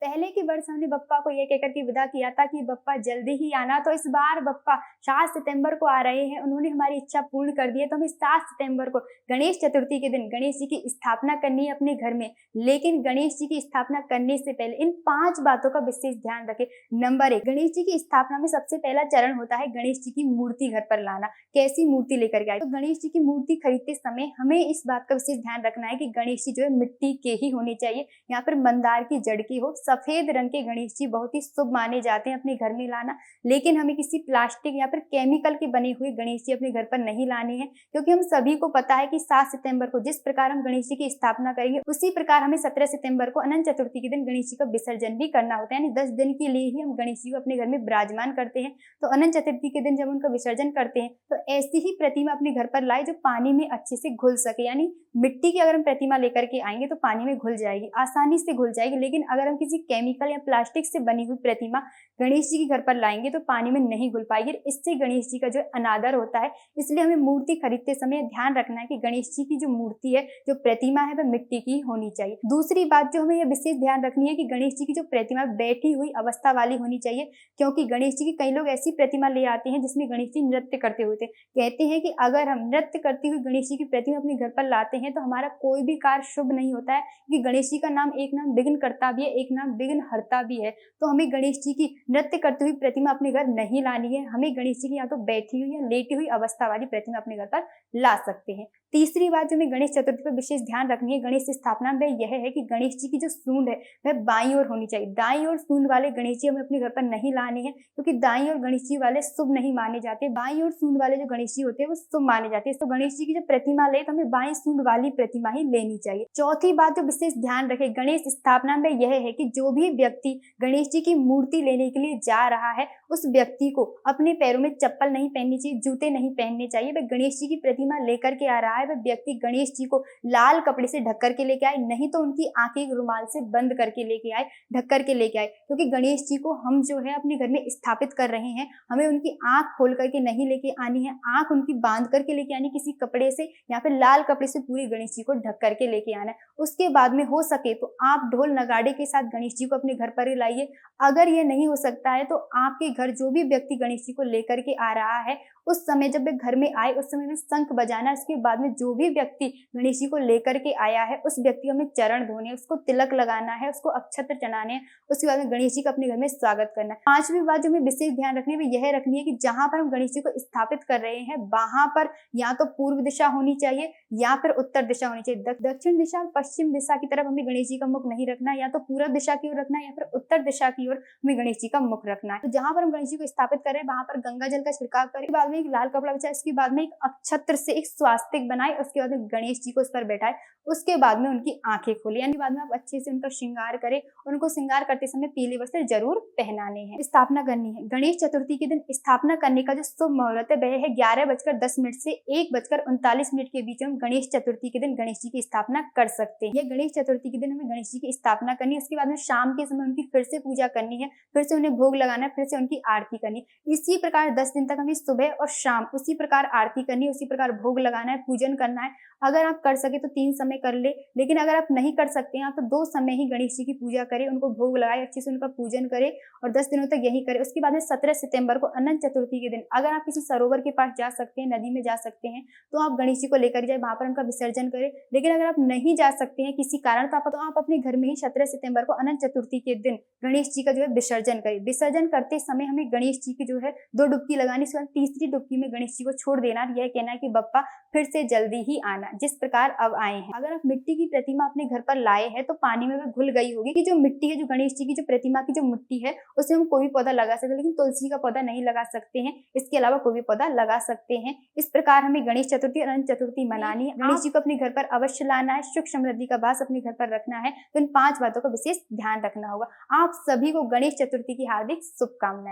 पहले के वर्ष हमने बप्पा को ये कहकर के विदा किया था कि बप्पा जल्दी ही आना, तो इस बार बप्पा 7 सितंबर को आ रहे हैं। उन्होंने हमारी इच्छा पूर्ण कर दी है, तो हमें 7 सितंबर को गणेश चतुर्थी के दिन गणेश जी की स्थापना करनी है अपने घर में। लेकिन गणेश जी की स्थापना करने से पहले इन 5 बातों का विशेष ध्यान रखें। नंबर 1, गणेश जी की स्थापना में सबसे पहला चरण होता है गणेश जी की मूर्ति घर पर लाना। कैसी मूर्ति लेकर के आए? तो गणेश जी की मूर्ति खरीदते समय हमें इस बात का विशेष ध्यान रखना है कि गणेश जी जो है मिट्टी के ही होने चाहिए। यहाँ पर मंदार की जड़ की हो। सफेद रंग के गणेश जी बहुत ही शुभ माने जाते हैं अपने घर में लाना। लेकिन हमें किसी प्लास्टिक या फिर केमिकल के बने हुए गणेश जी अपने घर पर नहीं लाने हैं, क्योंकि हम सभी को पता है कि 7 सितंबर को जिस प्रकार हम गणेश जी की स्थापना करेंगे उसी प्रकार हमें 17 सितंबर को अनंत चतुर्थी के दिन गणेश जी का विसर्जन भी करना होता है। यानी 10 दिन के लिए ही हम गणेश जी को अपने घर में विराजमान करते हैं। तो अनंत चतुर्थी के दिन जब उनका विसर्जन करते हैं तो ऐसी ही प्रतिमा अपने घर पर लाए जो पानी में अच्छे से घुल सके। यानी मिट्टी की अगर हम प्रतिमा लेकर के आएंगे तो पानी में घुल जाएगी, आसानी से घुल जाएगी। लेकिन अगर हम किसी केमिकल या प्लास्टिक से बनी हुई प्रतिमा गणेश जी के घर पर लाएंगे तो पानी में नहीं घुल पाएगी। इससे गणेश जी का जो अनादर होता है। इसलिए हमें मूर्ति खरीदते समय ध्यान रखना है कि गणेश जी की जो मूर्ति है, जो प्रतिमा है, वह मिट्टी की होनी चाहिए। दूसरी बात जो हमें यह विशेष ध्यान रखनी है कि गणेश जी की जो प्रतिमा बैठी हुई अवस्था वाली होनी चाहिए, क्योंकि गणेश जी की कई लोग ऐसी प्रतिमा ले आते हैं जिसमें गणेश जी नृत्य करते हुए थे। कहते हैं कि अगर हम नृत्य करती हुई गणेश जी की प्रतिमा अपने घर पर लाते हैं तो हमारा कोई भी कार्य शुभ नहीं होता है, क्योंकि गणेश जी का नाम एक नाम विघ्नकर्ता भी है, एक नाम विघ्नहर्ता भी है। तो हमें गणेश जी की नृत्य करती हुई प्रतिमा अपने घर नहीं लानी है। हमें गणेश जी की या तो बैठी हुई या लेटी हुई अवस्था वाली प्रतिमा अपने घर पर ला सकते हैं। तीसरी बात जो हमें गणेश चतुर्थी पर विशेष ध्यान रखनी है गणेश स्थापना में यह है कि गणेश जी की जो सूंड है वह बाईं ओर होनी चाहिए। दाईं ओर सूंड वाले गणेश जी हमें अपने घर पर नहीं लाने हैं, क्योंकि दाईं ओर गणेश जी वाले शुभ नहीं माने जाते। बाईं ओर सूंड वाले जो गणेश जी होते हैं वो शुभ माने जाते हैं। तो गणेश जी की जो प्रतिमा ले तो हमें बाईं सूंड वाली प्रतिमा ही लेनी चाहिए। चौथी बात जो विशेष ध्यान रखे गणेश स्थापना में यह है कि जो भी व्यक्ति गणेश जी की मूर्ति लेने के लिए जा रहा है उस व्यक्ति को अपने पैरों में चप्पल नहीं पहननी चाहिए, जूते नहीं पहनने चाहिए। वह गणेश जी की प्रतिमा लेकर के आ रहा है, वह व्यक्ति गणेश जी को लाल कपड़े से ढक करके लेके आए, नहीं तो उनकी आंखें रुमाल से बंद करके लेके आए, ढक करके लेके आए। क्योंकि गणेश जी को हम जो है अपने घर में स्थापित कर रहे हैं, हमें उनकी आंख खोल करके नहीं लेके आनी है, आंख उनकी बांध करके लेके आनी किसी कपड़े से या फिर लाल कपड़े से पूरे गणेश जी को ढक करके लेके आना है। उसके बाद में हो सके तो आप ढोल नगाड़े के साथ गणेश जी को अपने घर पर ही लाइए। अगर ये नहीं हो सकता है तो आपके घर जो भी व्यक्ति गणेश जी को लेकर के आ रहा है उस समय जब वे घर में आए उस समय में शंख बजाना। उसके बाद में जो भी व्यक्ति गणेश जी को लेकर के आया है उस व्यक्ति को हमें चरण धोने, उसको तिलक लगाना है, उसको अक्षत्र चढ़ाने हैं। उसके बाद में गणेश जी का अपने घर में स्वागत करना है। पांचवी बात जो हमें विशेष ध्यान रखनी है वो यह रखनी है कि जहां पर हम गणेश जी को स्थापित कर रहे हैं वहां पर या तो पूर्व दिशा होनी चाहिए या फिर उत्तर दिशा होनी चाहिए। दक्षिण दिशा और पश्चिम दिशा की तरफ हमें गणेश जी का मुख नहीं रखना, या तो पूर्व दिशा की ओर रखना है या फिर उत्तर दिशा की ओर हमें गणेश जी का मुख रखना है। तो जहां पर हम गणेश जी को स्थापित कर रहे हैं वहां पर गंगा जल का छिड़काव करें, बाद में एक लाल कपड़ा बिछाए, उसके बाद में एक अक्षत्र से एक स्वास्तिक बनाए, उसके बाद में गणेश जी को उस पर बैठाए, उसके बाद में उनकी आंखें खोले। यानी बाद में आप अच्छे से उनका श्रृंगार करें और उनको श्रृंगार करते समय पीले वस्त्र जरूर पहनाने हैं। स्थापना करनी है गणेश चतुर्थी के दिन। स्थापना करने का जो शुभ मुहूर्त है वह है 11:10 से 1:39 के बीच में हम गणेश चतुर्थी के दिन गणेश जी की स्थापना कर सकते हैं। यह गणेश चतुर्थी के दिन हमें गणेश जी की स्थापना करनी है। उसके बाद में शाम के समय उनकी फिर से पूजा करनी है, फिर से उन्हें भोग लगाना है, फिर से उनकी आरती करनी है। इसी प्रकार 10 दिन तक हमें सुबह और शाम उसी प्रकार आरती करनी है, उसी प्रकार भोग लगाना है, पूजन करना है। अगर आप कर सके तो 3 समय कर ले, लेकिन अगर आप नहीं कर सकते हैं तो 2 समय ही गणेश जी की पूजा करें, उनको भोग लगाए, अच्छे से उनका पूजन करें और 10 दिनों तक यही करें। उसके बाद में 17 सितंबर को अनंत चतुर्थी के दिन अगर आप किसी सरोवर के पास जा सकते हैं, नदी में जा सकते हैं, तो आप गणेश जी को लेकर जाए, वहां पर उनका विसर्जन करें। लेकिन अगर आप नहीं जा सकते हैं किसी कारण तो आप अपने घर में ही 17 सितंबर को अनंत चतुर्थी के दिन गणेश जी का जो है विसर्जन करें। विसर्जन करते समय हमें गणेश जी की जो है 2 डुबकी लगानी, उसके बाद तीसरी डुबकी में गणेश जी को छोड़ देना। यह कहना है कि बप्पा फिर से जल्दी ही आना, जिस प्रकार अब आए हैं। अगर आप मिट्टी की प्रतिमा अपने घर पर लाए हैं तो पानी में वह घुल गई होगी कि जो मिट्टी है, जो गणेश जी की जो प्रतिमा की जो मिट्टी है उसमें हम कोई भी पौधा लगा सकते हैं, लेकिन तुलसी का पौधा नहीं लगा सकते हैं। इसके अलावा कोई भी पौधा लगा सकते हैं। इस प्रकार हमें गणेश चतुर्थी और अनंत चतुर्थी मनानी है। गणेश जी को अपने घर पर अवश्य लाना है, सुख समृद्धि का वास अपने घर पर रखना है। तो इन 5 बातों का विशेष ध्यान रखना होगा। आप सभी को गणेश चतुर्थी की हार्दिक शुभकामनाएं।